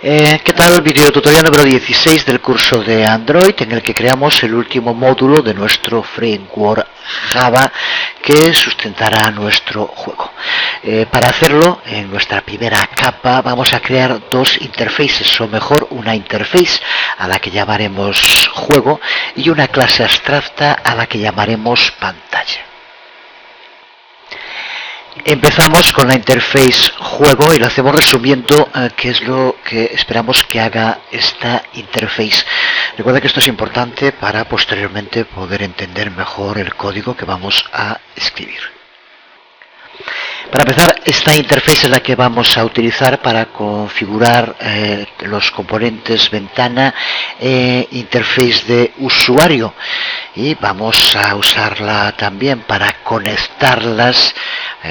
¿Qué tal? Video tutorial número 16 del curso de Android, en el que creamos el último módulo de nuestro framework Java que sustentará nuestro juego. Para hacerlo, en nuestra primera capa vamos a crear dos interfaces, o mejor una interface a la que llamaremos juego y una clase abstracta a la que llamaremos pantalla. Empezamos con la interface juego y lo hacemos resumiendo qué es lo que esperamos que haga esta interface. Recuerda que esto es importante para posteriormente poder entender mejor el código que vamos a escribir. Para empezar, esta interface es la que vamos a utilizar para configurar los componentes ventana e interface de usuario, y vamos a usarla también para conectarlas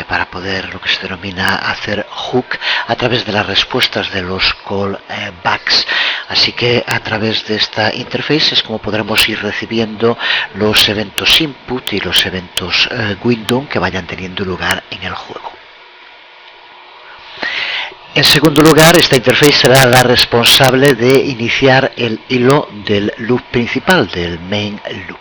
para poder, lo que se denomina, hacer hook a través de las respuestas de los callbacks. Así que a través de esta interface es como podremos ir recibiendo los eventos input y los eventos window que vayan teniendo lugar en el juego. En segundo lugar, esta interface será la responsable de iniciar el hilo del loop principal, del main loop.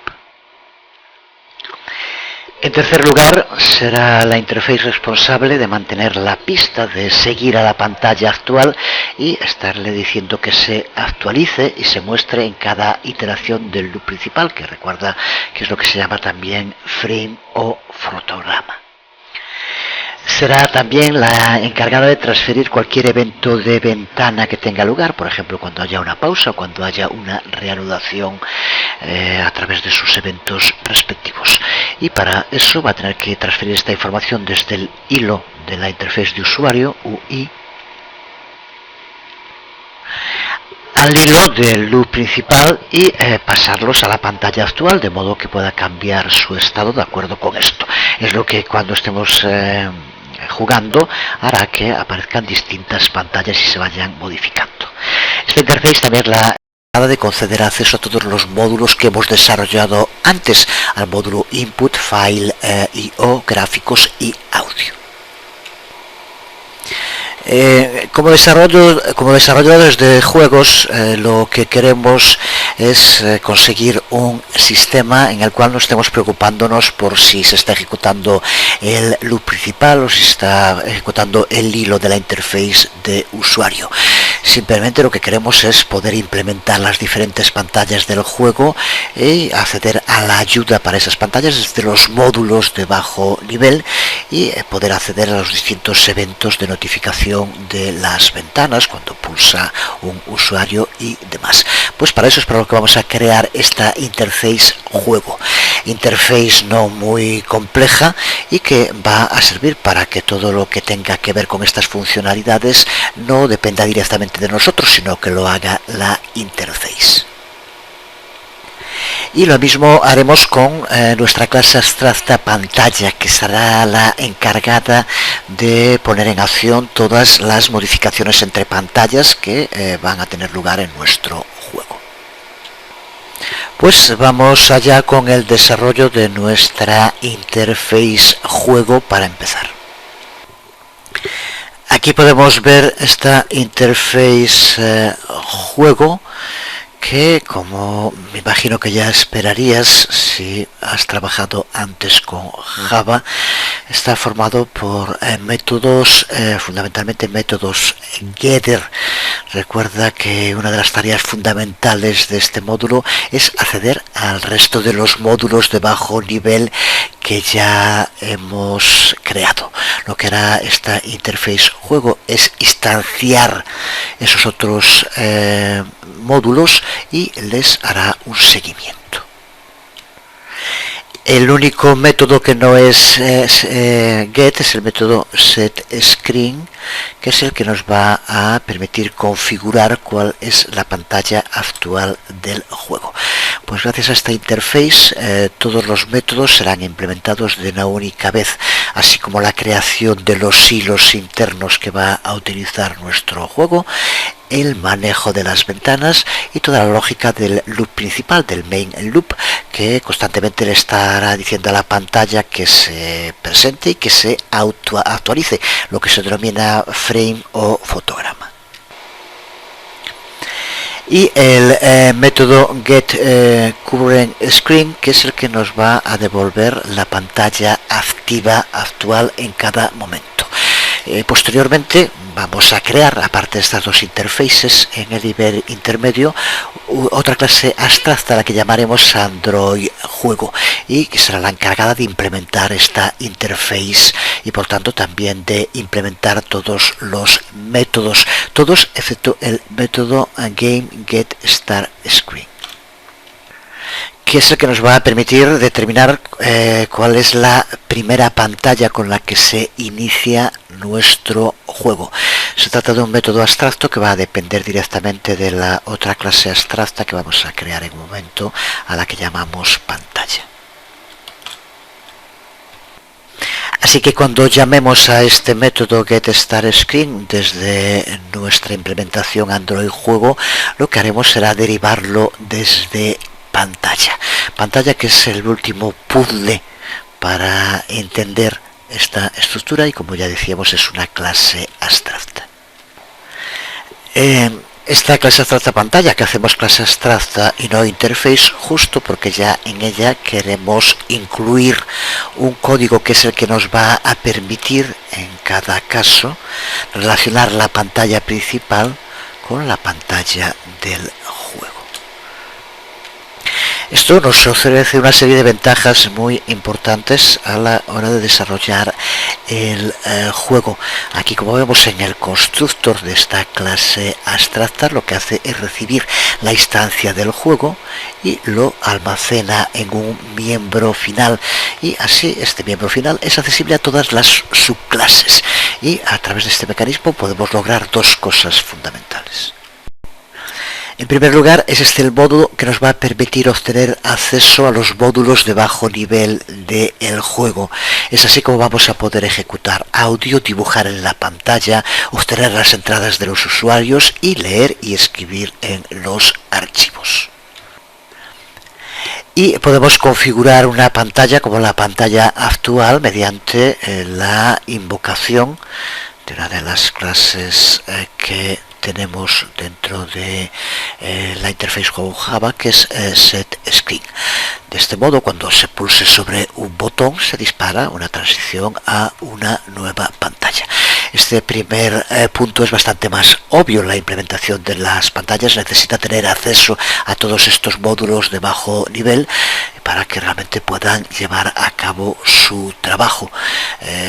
En tercer lugar, será la interface responsable de mantener la pista, de seguir a la pantalla actual y estarle diciendo que se actualice y se muestre en cada iteración del loop principal, que recuerda que es lo que se llama también frame o fotograma. Será también la encargada de transferir cualquier evento de ventana que tenga lugar, por ejemplo, cuando haya una pausa o cuando haya una reanudación a través de sus eventos respectivos. Y para eso va a tener que transferir esta información desde el hilo de la interface de usuario, UI, al hilo del loop principal y pasarlos a la pantalla actual, de modo que pueda cambiar su estado de acuerdo con esto. Es lo que cuando estemos jugando hará que aparezcan distintas pantallas y se vayan modificando. Esta interface también es la de conceder acceso a todos los módulos que hemos desarrollado antes, al módulo input, file, IO, gráficos y audio. Como desarrolladores de juegos, lo que queremos es conseguir un sistema en el cual no estemos preocupándonos por si se está ejecutando el loop principal o si se está ejecutando el hilo de la interface de usuario. Simplemente lo que queremos es poder implementar las diferentes pantallas del juego y acceder a la ayuda para esas pantallas desde los módulos de bajo nivel y poder acceder a los distintos eventos de notificación de las ventanas cuando pulsa un usuario y demás. Pues para eso es para lo que vamos a crear esta interface juego. Interface no muy compleja y que va a servir para que todo lo que tenga que ver con estas funcionalidades no dependa directamente de nosotros, sino que lo haga la interface. Y lo mismo haremos con nuestra clase abstracta pantalla, que será la encargada de poner en acción todas las modificaciones entre pantallas que van a tener lugar en nuestro juego. Pues vamos allá con el desarrollo de nuestra interface juego para empezar. Aquí podemos ver esta interface juego, que, como me imagino que ya esperarías si has trabajado antes con Java, está formado por métodos, fundamentalmente métodos getter. Recuerda que una de las tareas fundamentales de este módulo es acceder al resto de los módulos de bajo nivel que ya hemos creado. Lo que hará esta interface juego es instanciar esos otros módulos y les hará un seguimiento. El único método que no es get es el método setScreen, que es el que nos va a permitir configurar cuál es la pantalla actual del juego. Pues gracias a esta interface todos los métodos serán implementados de una única vez, así como la creación de los hilos internos que va a utilizar nuestro juego, el manejo de las ventanas y toda la lógica del loop principal, del main loop, que constantemente le estará diciendo a la pantalla que se presente y que se actualice, lo que se denomina frame o fotograma. y el método getCurrentScreen, que es el que nos va a devolver la pantalla activa actual en cada momento. Posteriormente vamos a crear, aparte de estas dos interfaces, en el nivel intermedio otra clase abstracta, la que llamaremos Android Juego, y que será la encargada de implementar esta interface y por tanto también de implementar todos los métodos, todos excepto el método GameGetStartScreen, que es el que nos va a permitir determinar cuál es la primera pantalla con la que se inicia nuestro juego. Se trata de un método abstracto que va a depender directamente de la otra clase abstracta que vamos a crear en un momento, a la que llamamos pantalla. Así que cuando llamemos a este método getStartScreen desde nuestra implementación Android Juego, lo que haremos será derivarlo desde pantalla, que es el último puzzle para entender esta estructura, y como ya decíamos es una clase abstracta. Esta clase abstracta pantalla, que hacemos clase abstracta y no interface, justo porque ya en ella queremos incluir un código que es el que nos va a permitir en cada caso relacionar la pantalla principal con la pantalla del juego. Esto nos ofrece una serie de ventajas muy importantes a la hora de desarrollar el juego. Aquí, como vemos en el constructor de esta clase abstracta, lo que hace es recibir la instancia del juego y lo almacena en un miembro final, y así este miembro final es accesible a todas las subclases, y a través de este mecanismo podemos lograr dos cosas fundamentales. En primer lugar, es este el módulo que nos va a permitir obtener acceso a los módulos de bajo nivel del juego. Es así como vamos a poder ejecutar audio, dibujar en la pantalla, obtener las entradas de los usuarios y leer y escribir en los archivos. Y podemos configurar una pantalla como la pantalla actual mediante la invocación de una de las clases que tenemos dentro de la interface juego Java, que es setScreen. De este modo, cuando se pulse sobre un botón, se dispara una transición a una nueva pantalla. Este primer punto es bastante más obvio. La implementación de las pantallas necesita tener acceso a todos estos módulos de bajo nivel para que realmente puedan llevar a cabo su trabajo,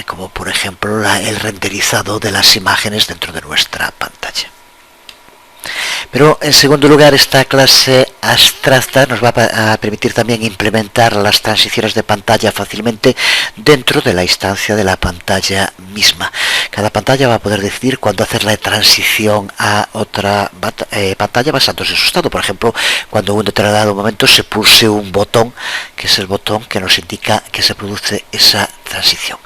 como por ejemplo el renderizado de las imágenes dentro de nuestra pantalla. Pero en segundo lugar, esta clase abstracta nos va a permitir también implementar las transiciones de pantalla fácilmente dentro de la instancia de la pantalla misma. Cada pantalla va a poder decidir cuándo hacer la transición a otra pantalla basándose en su estado. Por ejemplo, cuando en un determinado momento se pulse un botón, que es el botón que nos indica que se produce esa transición.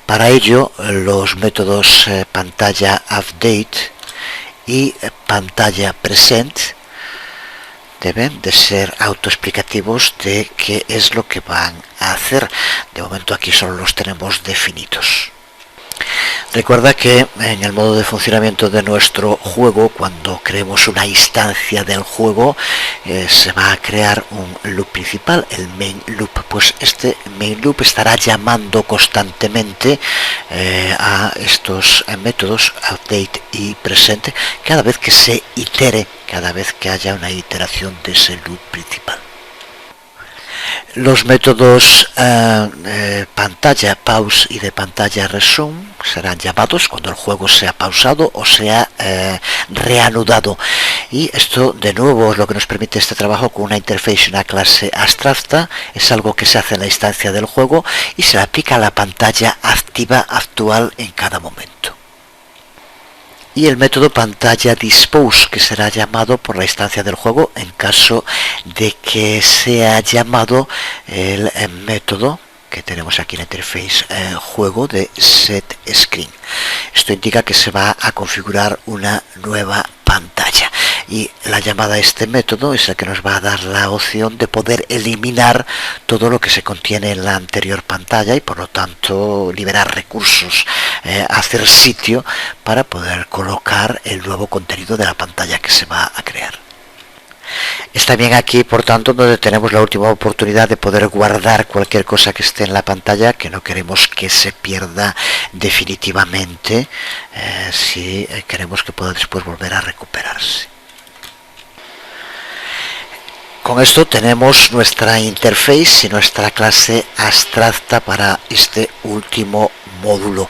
Para ello, los métodos pantalla update y pantalla present deben de ser autoexplicativos de qué es lo que van a hacer. De momento aquí solo los tenemos definidos. Recuerda que en el modo de funcionamiento de nuestro juego, cuando creemos una instancia del juego, se va a crear un loop principal, el main loop. Pues este main loop estará llamando constantemente a estos métodos update y present cada vez que se itere, cada vez que haya una iteración de ese loop principal. Los métodos pantalla pause y de pantalla resume serán llamados cuando el juego sea pausado o sea reanudado, y esto de nuevo es lo que nos permite este trabajo con una interface y una clase abstracta. Es algo que se hace en la instancia del juego y se le aplica a la pantalla activa actual en cada momento. Y el método pantalla dispose, que será llamado por la instancia del juego en caso de que sea llamado el método que tenemos aquí en la interface juego de setScreen. Esto indica que se va a configurar una nueva pantalla, y la llamada a este método es el que nos va a dar la opción de poder eliminar todo lo que se contiene en la anterior pantalla y por lo tanto liberar recursos, hacer sitio para poder colocar el nuevo contenido de la pantalla que se va a crear. Es también aquí, por tanto, donde tenemos la última oportunidad de poder guardar cualquier cosa que esté en la pantalla, que no queremos que se pierda definitivamente, si queremos que pueda después volver a recuperarse. Con esto tenemos nuestra interface y nuestra clase abstracta para este último módulo.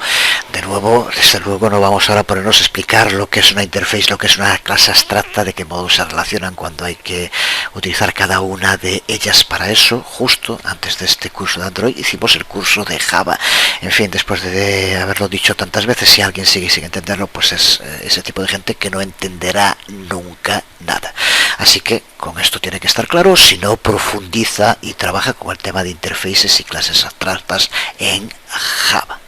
De nuevo, desde luego no vamos ahora a ponernos a explicar lo que es una interface, lo que es una clase abstracta, de qué modo se relacionan, cuando hay que utilizar cada una de ellas. Para eso, justo antes de este curso de Android, hicimos el curso de Java. En fin, después de haberlo dicho tantas veces, si alguien sigue sin entenderlo, pues es ese tipo de gente que no entenderá nunca nada. Así que con esto tiene que estar claro, si no profundiza y trabaja con el tema de interfaces y clases abstractas en Java.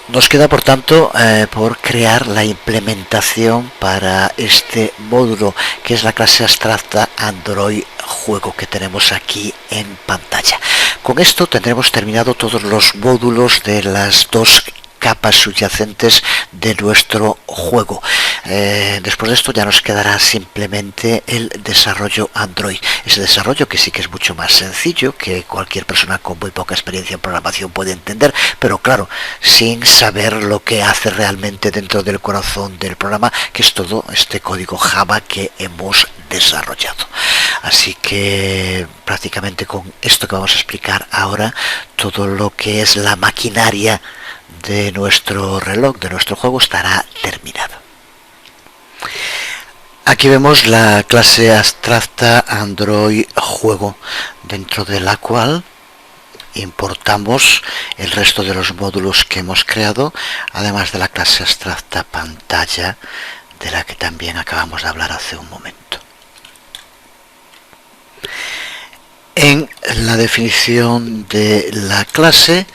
Nos queda, por tanto, por crear la implementación para este módulo, que es la clase abstracta Android Juego, que tenemos aquí en pantalla. Con esto tendremos terminado todos los módulos de las dos capas subyacentes de nuestro juego. Después de esto ya nos quedará simplemente el desarrollo Android. Ese desarrollo que sí que es mucho más sencillo, que cualquier persona con muy poca experiencia en programación puede entender, pero claro, sin saber lo que hace realmente dentro del corazón del programa, que es todo este código Java que hemos desarrollado. Así que prácticamente con esto que vamos a explicar ahora, todo lo que es la maquinaria de nuestro reloj, de nuestro juego, estará terminado. Aquí vemos la clase abstracta Android Juego, dentro de la cual importamos el resto de los módulos que hemos creado, además de la clase abstracta Pantalla, de la que también acabamos de hablar hace un momento. En la definición de la clase,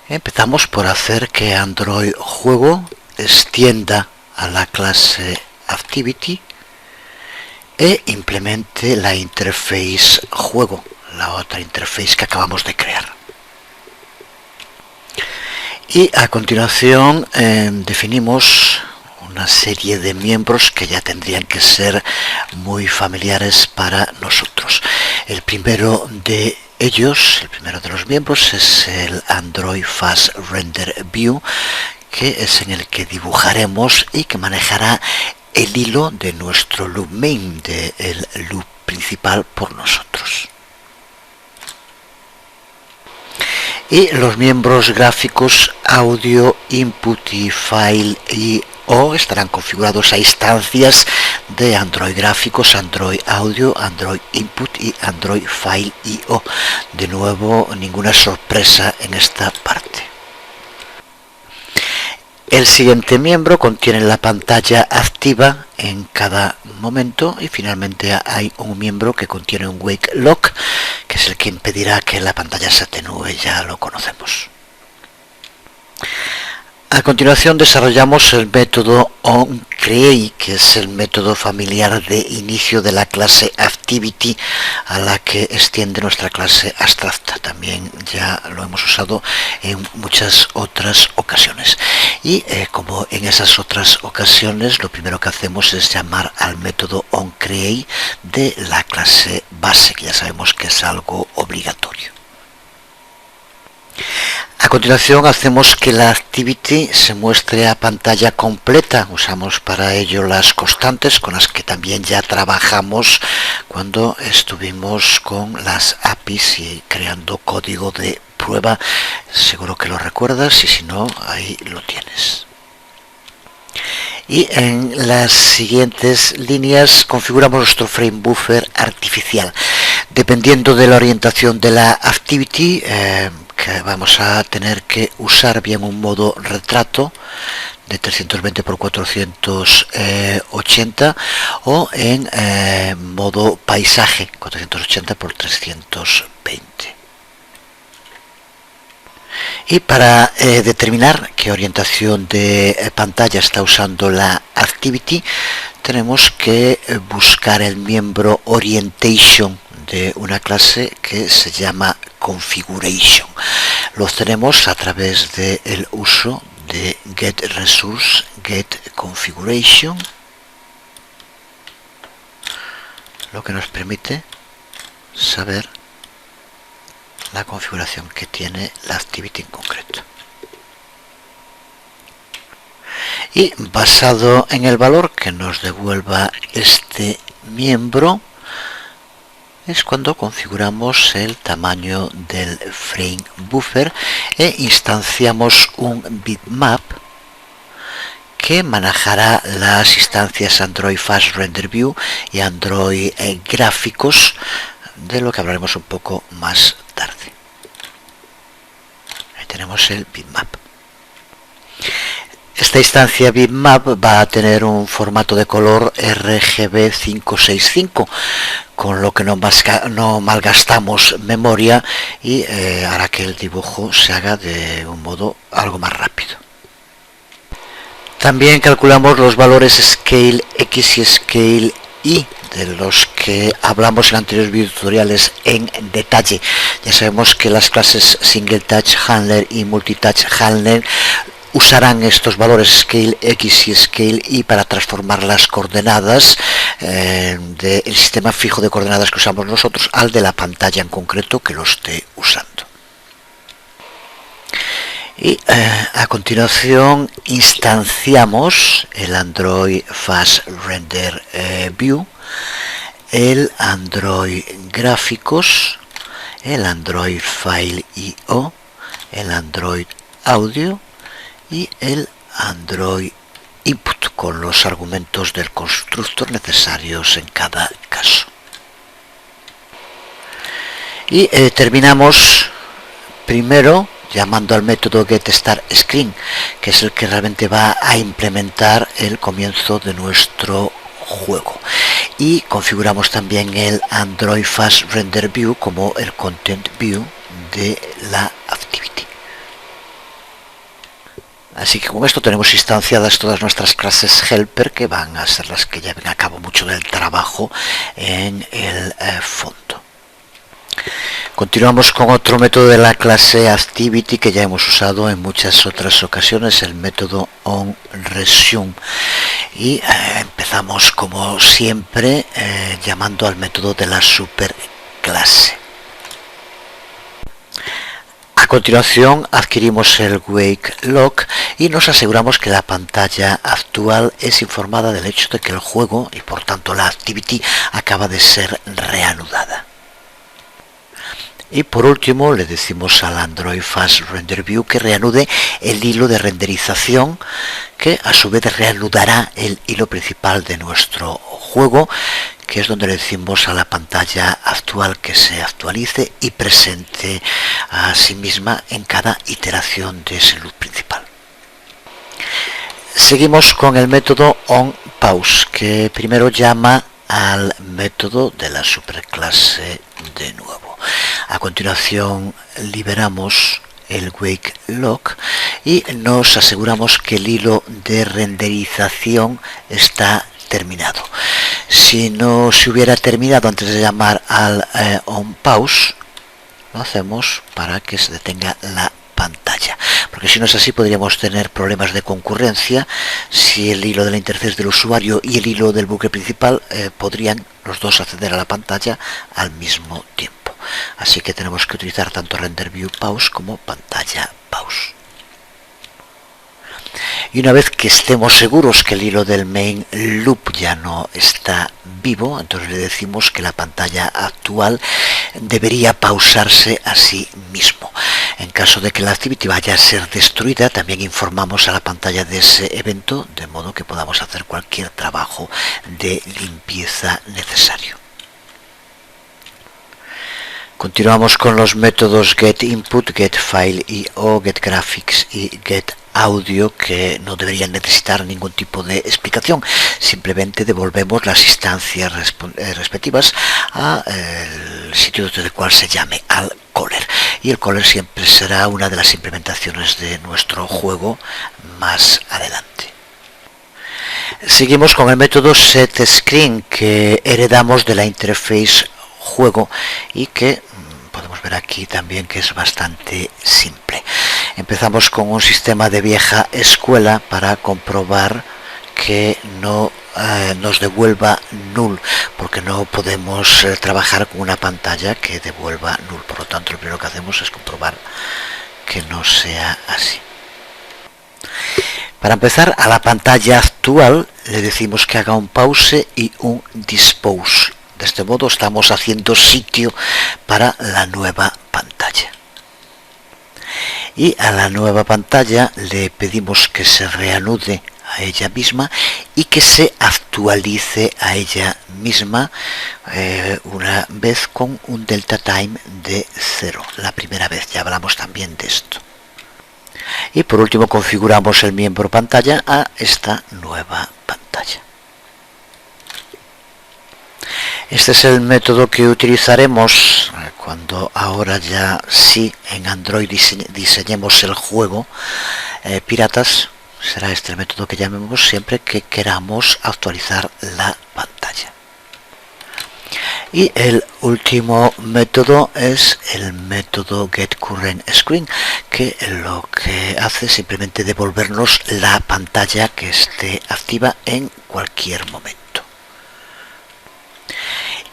empezamos por hacer que Android Juego extienda a la clase Activity e implemente la interface Juego, la otra interface que acabamos de crear. Y a continuación definimos una serie de miembros que ya tendrían que ser muy familiares para nosotros. El primero de ellos, el primero de los miembros, es el Android Fast Render View, que es en el que dibujaremos y que manejará el hilo de nuestro loop main, del loop principal por nosotros. Y los miembros gráficos Audio, Input y File I/O estarán configurados a instancias de Android Gráficos, Android Audio, Android Input y Android File I/O. De nuevo, ninguna sorpresa en esta parte. El siguiente miembro contiene la pantalla activa en cada momento, y finalmente hay un miembro que contiene un wake lock, que es el que impedirá que la pantalla se atenúe. Ya lo conocemos. A continuación desarrollamos el método onCreate, que es el método familiar de inicio de la clase Activity, a la que extiende nuestra clase abstracta. También ya lo hemos usado en muchas otras ocasiones. Y como en esas otras ocasiones, lo primero que hacemos es llamar al método onCreate de la clase base, que ya sabemos que es algo obligatorio. A continuación hacemos que la activity se muestre a pantalla completa. Usamos para ello las constantes, con las que también ya trabajamos cuando estuvimos con las APIs y creando código de prueba. Seguro que lo recuerdas, y si no, ahí lo tienes. Y en las siguientes líneas configuramos nuestro frame buffer artificial. Dependiendo de la orientación de la activity, que vamos a tener que usar bien un modo retrato de 320 x 480 o en modo paisaje 480 x 320. Y para determinar qué orientación de pantalla está usando la activity, tenemos que buscar el miembro orientation de una clase que se llama configuration. Lo obtenemos a través del uso de getResource getConfiguration, lo que nos permite saber la configuración que tiene la activity en concreto. Y basado en el valor que nos devuelva este miembro, es cuando configuramos el tamaño del frame buffer e instanciamos un bitmap que manejará las instancias Android Fast Render View y Android Gráficos, de lo que hablaremos un poco más tarde. Ahí tenemos el bitmap. Esta instancia bitmap va a tener un formato de color RGB 565, con lo que no malgastamos memoria y hará que el dibujo se haga de un modo algo más rápido. También calculamos los valores Scale X y Scale Y, de los que hablamos en anteriores videotutoriales en detalle. Ya sabemos que las clases Single Touch Handler y Multitouch Handler usarán estos valores Scale X y Scale Y para transformar las coordenadas del sistema fijo de coordenadas que usamos nosotros al de la pantalla en concreto que lo esté usando. Y a continuación instanciamos el Android Fast Render View, el Android Gráficos, el Android File I/O, el Android Audio y el Android Input, con los argumentos del constructor necesarios en cada caso. Y terminamos primero llamando al método getStartScreen, que es el que realmente va a implementar el comienzo de nuestro juego. Y configuramos también el Android Fast Render View como el Content View de la Activity. Así que con esto tenemos instanciadas todas nuestras clases helper, que van a ser las que lleven a cabo mucho del trabajo en el fondo. Continuamos con otro método de la clase Activity que ya hemos usado en muchas otras ocasiones, el método onResume. Y empezamos como siempre llamando al método de la superclase. A continuación adquirimos el Wake Lock y nos aseguramos que la pantalla actual es informada del hecho de que el juego y por tanto la Activity acaba de ser reanudada. Y por último le decimos al Android Fast Render View que reanude el hilo de renderización, que a su vez reanudará el hilo principal de nuestro juego, que es donde le decimos a la pantalla actual que se actualice y presente a sí misma en cada iteración de ese loop principal. Seguimos con el método onPause, que primero llama al método de la superclase de nuevo. A continuación liberamos el Wake Lock y nos aseguramos que el hilo de renderización está terminado. Si no se hubiera terminado antes de llamar al onPause, lo hacemos para que se detenga la pantalla, porque si no es así podríamos tener problemas de concurrencia. Si el hilo de la interfaz del usuario y el hilo del bucle principal podrían los dos acceder a la pantalla al mismo tiempo. Así que tenemos que utilizar tanto Render View Pause como pantalla Pause. Y una vez que estemos seguros que el hilo del main loop ya no está vivo, entonces le decimos que la pantalla actual debería pausarse a sí mismo. En caso de que la Activity vaya a ser destruida, también informamos a la pantalla de ese evento, de modo que podamos hacer cualquier trabajo de limpieza necesario. Continuamos con los métodos getInput, getFileIO, getGraphics y getAudio, que no deberían necesitar ningún tipo de explicación. Simplemente devolvemos las instancias respectivas al sitio desde el cual se llame, al caller. Y el caller siempre será una de las implementaciones de nuestro juego más adelante. Seguimos con el método setScreen, que heredamos de la interface juego y que podemos ver aquí también que es bastante simple. Empezamos con un sistema de vieja escuela para comprobar que no nos devuelva null, porque no podemos trabajar con una pantalla que devuelva null. Por lo tanto, lo primero que hacemos es comprobar que no sea así. Para empezar, a la pantalla actual le decimos que haga un pause y un dispose. De este modo estamos haciendo sitio para la nueva pantalla. Y a la nueva pantalla le pedimos que se reanude a ella misma y que se actualice a ella misma una vez con un delta time de 0. La primera vez, ya hablamos también de esto. Y por último configuramos el miembro pantalla a esta nueva pantalla. Este es el método que utilizaremos cuando ahora ya sí en Android diseñemos el juego Piratas. Será este el método que llamemos siempre que queramos actualizar la pantalla. Y el último método es el método getCurrentScreen, que lo que hace es simplemente devolvernos la pantalla que esté activa en cualquier momento.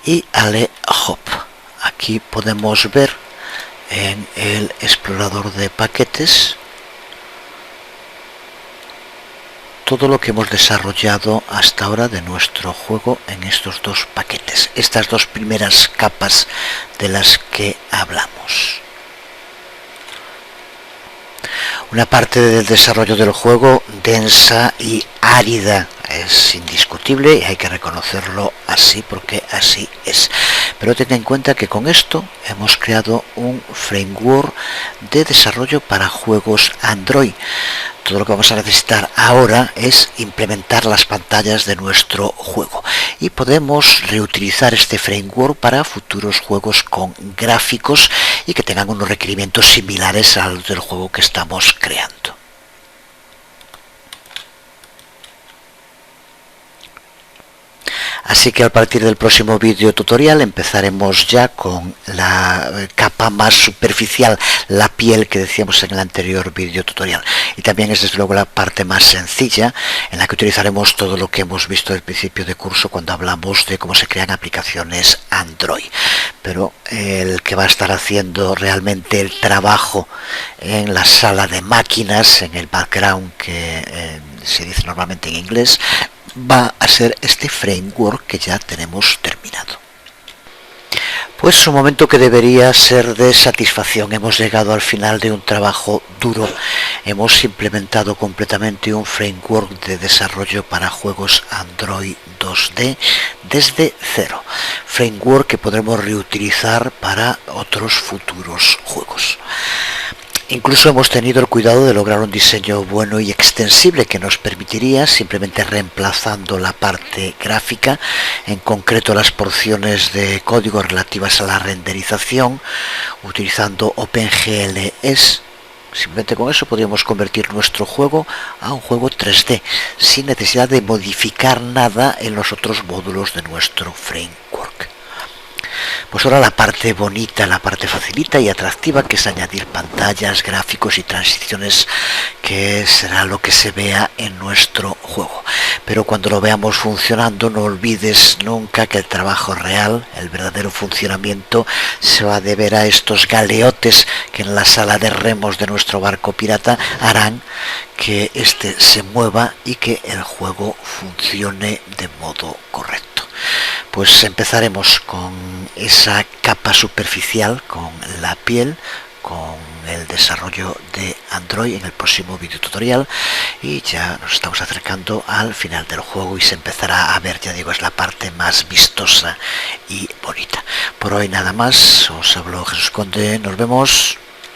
Y ale hop, aquí podemos ver en el explorador de paquetes todo lo que hemos desarrollado hasta ahora de nuestro juego en estos dos paquetes, estas dos primeras capas de las que hablamos. Una parte del desarrollo del juego densa y árida, es indiscutible y hay que reconocerlo así porque así es. Pero ten en cuenta que con esto hemos creado un framework de desarrollo para juegos Android. Todo lo que vamos a necesitar ahora es implementar las pantallas de nuestro juego y podemos reutilizar este framework para futuros juegos con gráficos y que tengan unos requerimientos similares a los del juego que estamos creando. Así que a partir del próximo vídeo tutorial empezaremos ya con la capa más superficial, la piel que decíamos en el anterior vídeo tutorial. Y también es desde luego la parte más sencilla en la que utilizaremos todo lo que hemos visto al principio de curso cuando hablamos de cómo se crean aplicaciones Android. Pero el que va a estar haciendo realmente el trabajo en la sala de máquinas, en el background que se dice normalmente en inglés, va a ser este framework que ya tenemos terminado. Pues un momento que debería ser de satisfacción. Hemos llegado al final de un trabajo duro. Hemos implementado completamente un framework de desarrollo para juegos Android 2D desde cero. Framework que podremos reutilizar para otros futuros juegos. Incluso hemos tenido el cuidado de lograr un diseño bueno y extensible que nos permitiría, simplemente reemplazando la parte gráfica, en concreto las porciones de código relativas a la renderización, utilizando OpenGLS. Simplemente con eso podríamos convertir nuestro juego a un juego 3D, sin necesidad de modificar nada en los otros módulos de nuestro framework. Pues ahora la parte bonita, la parte facilita y atractiva, que es añadir pantallas, gráficos y transiciones, que será lo que se vea en nuestro juego. Pero cuando lo veamos funcionando, no olvides nunca que el trabajo real, el verdadero funcionamiento, se va a deber a estos galeotes que en la sala de remos de nuestro barco pirata harán que este se mueva y que el juego funcione de modo correcto. Pues empezaremos con esa capa superficial, con la piel, con el desarrollo de Android en el próximo video tutorial, y ya nos estamos acercando al final del juego y se empezará a ver, ya digo, es la parte más vistosa y bonita. Por hoy nada más, os habló Jesús Conde, nos vemos.